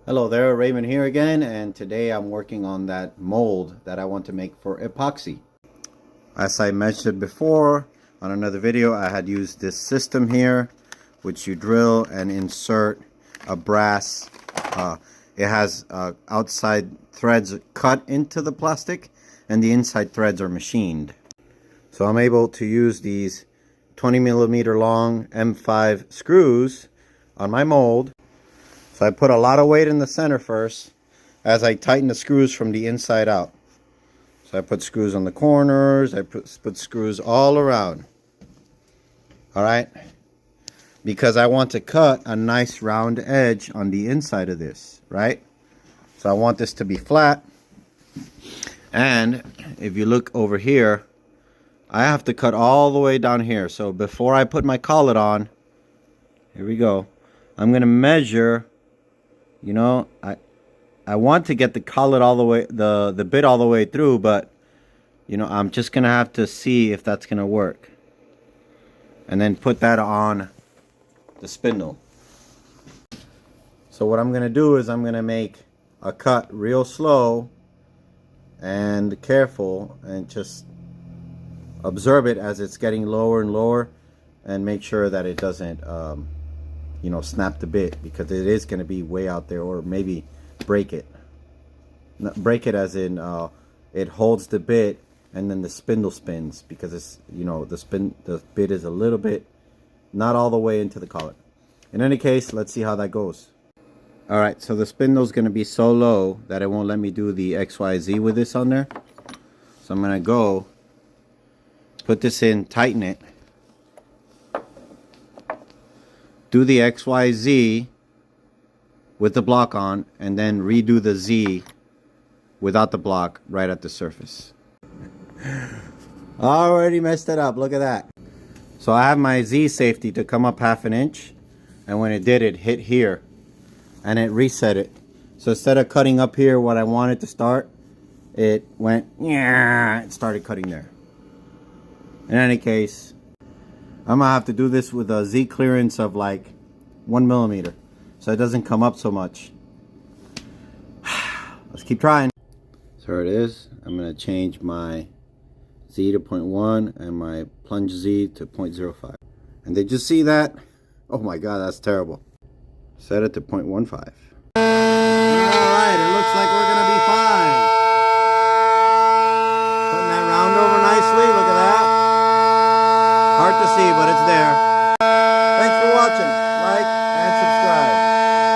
Hello there, Raymond here again, and today I'm working on that mold that I want to make for epoxy. As I mentioned before on another video, I had used this system here, which you drill and insert a brass. It has outside threads cut into the plastic, and the inside threads are machined. So I'm able to use these 20 millimeter long M5 screws on my mold. So I put a lot of weight in the center first as I tighten the screws from the inside out. So I put screws on the corners, I put screws all around. Alright? Because I want to cut a nice round edge on the inside of this, right? So I want this to be flat. And if you look over here, I have to cut all the way down here. So before I put my collet on, here we go, I'm going to measure. You know, I want to get the collet all the way, the bit all the way through, but you know, I'm just gonna have to see if that's gonna work, and then put that on the spindle. So what I'm gonna do is I'm gonna make a cut real slow and careful, and just observe it as it's getting lower and lower, and make sure that it doesn't you know, snap the bit, because it is going to be way out there, or maybe break it. Break it as in it holds the bit and then the spindle spins, because it's, you know, the bit is a little bit not all the way into the collet. In any case, let's see how that goes. Alright, so the spindle is going to be so low that it won't let me do the XYZ with this on there. So I'm going to go put this in, tighten it, do the XYZ with the block on, and then redo the Z without the block right at the surface. Already messed it up, look at that. So I have my Z safety to come up 1/2 inch, and when it did, it hit here and it reset it. So instead of cutting up here what I wanted to start, it went, yeah, it started cutting there. In any case, I'm gonna have to do this with a Z clearance of like 1 millimeter, so it doesn't come up so much. Let's keep trying. So here it is. I'm gonna change my Z to 0.1 and my plunge Z to 0.05. And did you see that? Oh my god, that's terrible. Set it to 0.15. Alright, it looks like we're